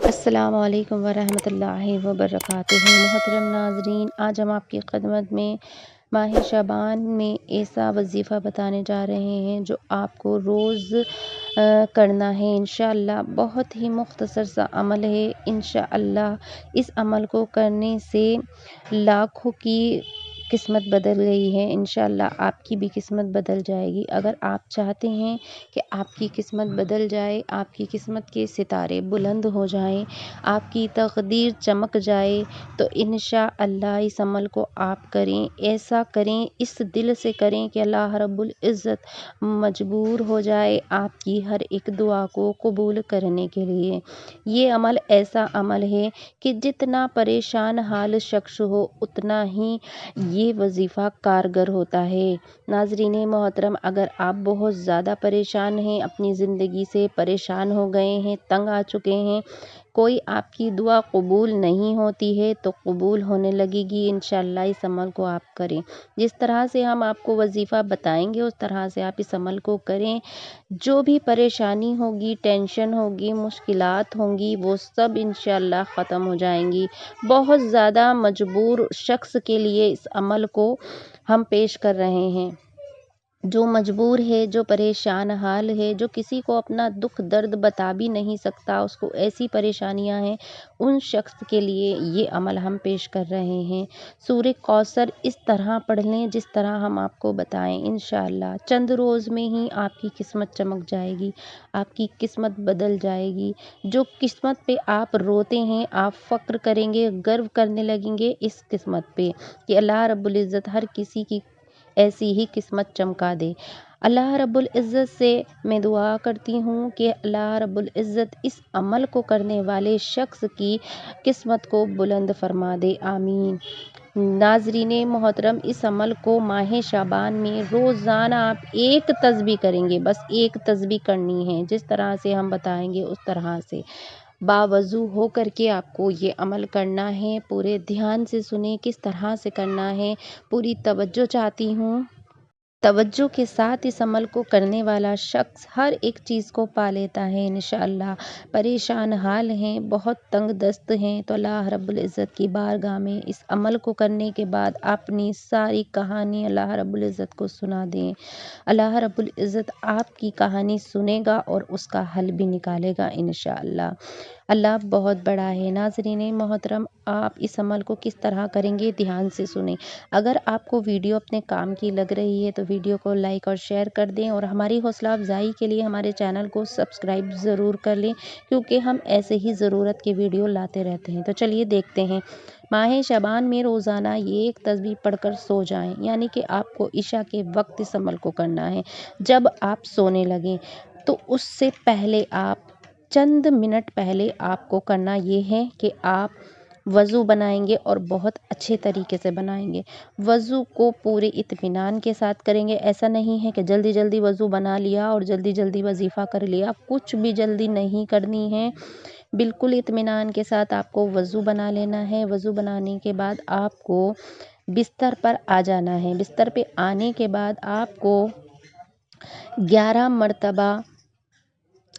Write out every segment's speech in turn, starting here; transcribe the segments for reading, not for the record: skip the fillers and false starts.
السلام علیکم ورحمۃ اللہ وبرکاتہ۔ محترم ناظرین، آج ہم آپ کی خدمت میں ماہ شعبان میں ایسا وظیفہ بتانے جا رہے ہیں جو آپ کو روز کرنا ہے انشاءاللہ۔ بہت ہی مختصر سا عمل ہے انشاءاللہ۔ اس عمل کو کرنے سے لاکھوں کی قسمت بدل گئی ہے انشاءاللہ، آپ کی بھی قسمت بدل جائے گی۔ اگر آپ چاہتے ہیں کہ آپ کی قسمت بدل جائے، آپ کی قسمت کے ستارے بلند ہو جائیں، آپ کی تقدیر چمک جائے، تو انشاءاللہ اس عمل کو آپ کریں۔ ایسا کریں، اس دل سے کریں کہ اللہ رب العزت مجبور ہو جائے آپ کی ہر ایک دعا کو قبول کرنے کے لیے۔ یہ عمل ایسا عمل ہے کہ جتنا پریشان حال شخص ہو اتنا ہی یہ وظیفہ کارگر ہوتا ہے۔ ناظرین محترم، اگر آپ بہت زیادہ پریشان ہیں، اپنی زندگی سے پریشان ہو گئے ہیں، تنگ آ چکے ہیں، کوئی آپ کی دعا قبول نہیں ہوتی ہے تو قبول ہونے لگے گی انشاءاللہ۔ اس عمل کو آپ کریں، جس طرح سے ہم آپ کو وظیفہ بتائیں گے اس طرح سے آپ اس عمل کو کریں۔ جو بھی پریشانی ہوگی، ٹینشن ہوگی، مشکلات ہوں گی، وہ سب انشاءاللہ ختم ہو جائیں گی۔ بہت زیادہ مجبور شخص کے لیے اس عمل کو ہم پیش کر رہے ہیں۔ جو مجبور ہے، جو پریشان حال ہے، جو کسی کو اپنا دکھ درد بتا بھی نہیں سکتا، اس کو ایسی پریشانیاں ہیں، ان شخص کے لیے یہ عمل ہم پیش کر رہے ہیں۔ سورہ کوثر اس طرح پڑھ لیں جس طرح ہم آپ کو بتائیں انشاءاللہ۔ چند روز میں ہی آپ کی قسمت چمک جائے گی، آپ کی قسمت بدل جائے گی۔ جو قسمت پہ آپ روتے ہیں، آپ فخر کریں گے، گرو کرنے لگیں گے اس قسمت پہ کہ اللہ رب العزت ہر کسی کی ایسی ہی قسمت چمکا دے۔ اللہ رب العزت سے میں دعا کرتی ہوں کہ اللہ رب العزت اس عمل کو کرنے والے شخص کی قسمت کو بلند فرما دے، آمین۔ ناظرین محترم، اس عمل کو ماہ شعبان میں روزانہ آپ ایک تسبیح کریں گے، بس ایک تسبیح کرنی ہے، جس طرح سے ہم بتائیں گے اس طرح سے باوضو ہو کر کے آپ کو یہ عمل کرنا ہے۔ پورے دھیان سے سنیں کس طرح سے کرنا ہے، پوری توجہ چاہتی ہوں۔ توجہ کے ساتھ اس عمل کو کرنے والا شخص ہر ایک چیز کو پا لیتا ہے انشاءاللہ۔ پریشان حال ہیں، بہت تنگ دست ہیں، تو اللہ رب العزت کی بارگاہ میں اس عمل کو کرنے کے بعد اپنی ساری کہانی اللہ رب العزت کو سنا دیں۔ اللہ رب العزت آپ کی کہانی سنے گا اور اس کا حل بھی نکالے گا انشاءاللہ۔ اللہ بہت بڑا ہے۔ ناظرین محترم، آپ اس عمل کو کس طرح کریں گے دھیان سے سنیں۔ اگر آپ کو ویڈیو اپنے کام کی لگ رہی ہے تو ویڈیو کو لائک اور شیئر کر دیں، اور ہماری حوصلہ افزائی کے لیے ہمارے چینل کو سبسکرائب ضرور کر لیں، کیونکہ ہم ایسے ہی ضرورت کے ویڈیو لاتے رہتے ہیں۔ تو چلیے دیکھتے ہیں۔ ماہ شعبان میں روزانہ یہ ایک تسبیح پڑھ کر سو جائیں، یعنی کہ آپ کو عشاء کے وقت اس عمل کو کرنا ہے۔ جب آپ سونے لگیں تو اس سے پہلے آپ چند منٹ پہلے آپ کو کرنا یہ ہے کہ آپ وضو بنائیں گے، اور بہت اچھے طریقے سے بنائیں گے۔ وضو کو پورے اطمینان کے ساتھ کریں گے۔ ایسا نہیں ہے کہ جلدی جلدی وضو بنا لیا اور جلدی جلدی وظیفہ کر لیا، کچھ بھی جلدی نہیں کرنی ہے۔ بالکل اطمینان کے ساتھ آپ کو وضو بنا لینا ہے۔ وضو بنانے کے بعد آپ کو بستر پر آ جانا ہے۔ بستر پہ آنے کے بعد آپ کو 11 مرتبہ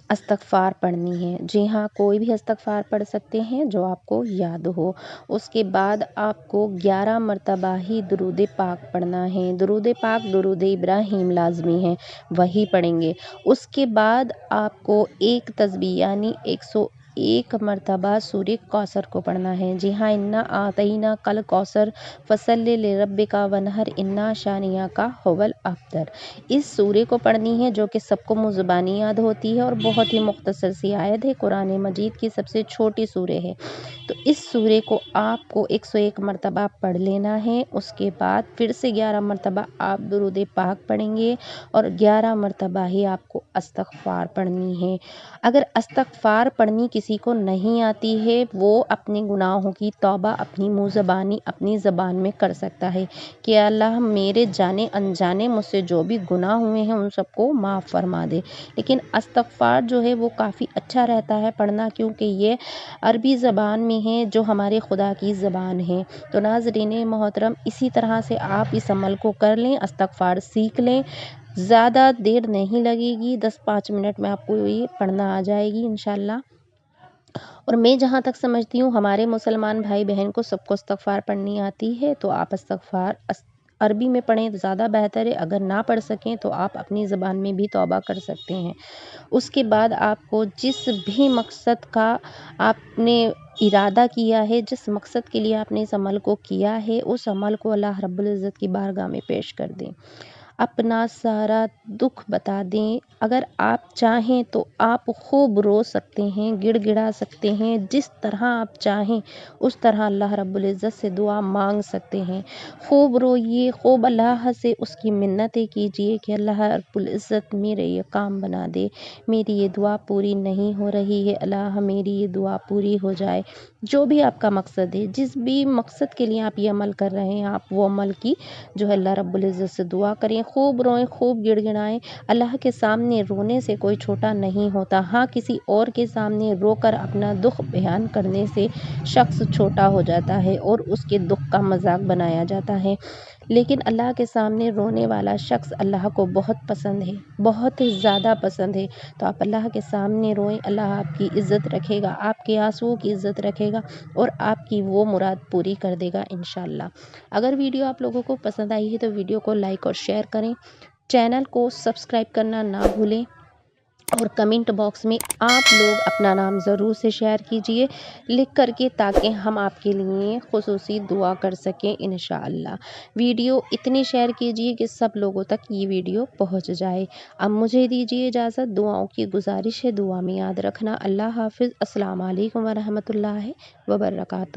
استغفار پڑھنی ہے۔ جی ہاں، کوئی بھی استغفار پڑھ سکتے ہیں جو آپ کو یاد ہو۔ اس کے بعد آپ کو 11 مرتبہ ہی درود پاک پڑھنا ہے۔ درود پاک درود ابراہیم لازمی ہے، وہی پڑھیں گے۔ اس کے بعد آپ کو ایک تسبیح یعنی 101 مرتبہ سورہ کوثر کو پڑھنا ہے۔ جی ہاں، انا اعطیناک الکوثر فصلی لربک وانحر انا شانئک ھو الابتر۔ اس سورہ کو پڑھنی ہے، جو کہ سب کو منہ زبانی یاد ہوتی ہے اور بہت ہی مختصر سی آیت ہے، قرآن مجید کی سب سے چھوٹی سورہ ہے۔ تو اس سورہ کو آپ کو 101 مرتبہ پڑھ لینا ہے۔ اس کے بعد پھر سے 11 مرتبہ آپ درود پاک پڑھیں گے، اور 11 مرتبہ ہی آپ کو استغفار پڑھنی ہے۔ اگر استغفار پڑھنی کسی کو نہیں آتی ہے، وہ اپنے گناہوں کی توبہ اپنی منہ زبانی اپنی زبان میں کر سکتا ہے کہ اللہ میرے جانے انجانے مجھ سے جو بھی گناہ ہوئے ہیں ان سب کو معاف فرما دے۔ لیکن استغفار جو ہے وہ کافی اچھا رہتا ہے پڑھنا، کیونکہ یہ عربی زبان میں ہے جو ہمارے خدا کی زبان ہے۔ تو ناظرین محترم، اسی طرح سے آپ اس عمل کو کر لیں، استغفار سیکھ لیں۔ زیادہ دیر نہیں لگے گی، 10-5 منٹ میں آپ کو یہ پڑھنا آ جائے گی انشاءاللہ۔ اور میں جہاں تک سمجھتی ہوں ہمارے مسلمان بھائی بہن کو سب کو استغفار پڑھنی آتی ہے، تو آپ استغفار عربی میں پڑھیں تو زیادہ بہتر ہے، اگر نہ پڑھ سکیں تو آپ اپنی زبان میں بھی توبہ کر سکتے ہیں۔ اس کے بعد آپ کو جس بھی مقصد کا آپ نے ارادہ کیا ہے، جس مقصد کے لیے آپ نے اس عمل کو کیا ہے، اس عمل کو اللہ رب العزت کی بارگاہ میں پیش کر دیں، اپنا سارا دکھ بتا دیں۔ اگر آپ چاہیں تو آپ خوب رو سکتے ہیں، گڑ گڑا سکتے ہیں، جس طرح آپ چاہیں اس طرح اللہ رب العزت سے دعا مانگ سکتے ہیں۔ خوب روئیے، خوب اللہ سے اس کی منتیں کیجیے کہ اللہ رب العزت میرے یہ کام بنا دے، میری یہ دعا پوری نہیں ہو رہی ہے، اللہ میری یہ دعا پوری ہو جائے۔ جو بھی آپ کا مقصد ہے، جس بھی مقصد کے لیے آپ یہ عمل کر رہے ہیں، آپ وہ عمل کی جو ہے اللہ رب العزت سے دعا کریں، خوب روئیں، خوب گڑ گڑائیں۔ اللہ کے سامنے رونے سے کوئی چھوٹا نہیں ہوتا، ہاں کسی اور کے سامنے رو کر اپنا دکھ بیان کرنے سے شخص چھوٹا ہو جاتا ہے اور اس کے دکھ کا مذاق بنایا جاتا ہے، لیکن اللہ کے سامنے رونے والا شخص اللہ کو بہت پسند ہے، بہت زیادہ پسند ہے۔ تو آپ اللہ کے سامنے روئیں، اللہ آپ کی عزت رکھے گا، آپ کے آنسوؤں کی عزت رکھے گا اور آپ کی وہ مراد پوری کر دے گا انشاءاللہ۔ اگر ویڈیو آپ لوگوں کو پسند آئی ہے تو ویڈیو کو لائک اور شیئر کریں، چینل کو سبسکرائب کرنا نہ بھولیں اور کمنٹ باکس میں آپ لوگ اپنا نام ضرور سے شیئر کیجئے لکھ کر کے، تاکہ ہم آپ کے لیے خصوصی دعا کر سکیں انشاءاللہ۔ ویڈیو اتنی شیئر کیجئے کہ سب لوگوں تک یہ ویڈیو پہنچ جائے۔ اب مجھے دیجئے اجازت، دعاؤں کی گزارش ہے، دعا میں یاد رکھنا۔ اللہ حافظ۔ السلام علیکم ورحمۃ اللہ وبرکاتہ۔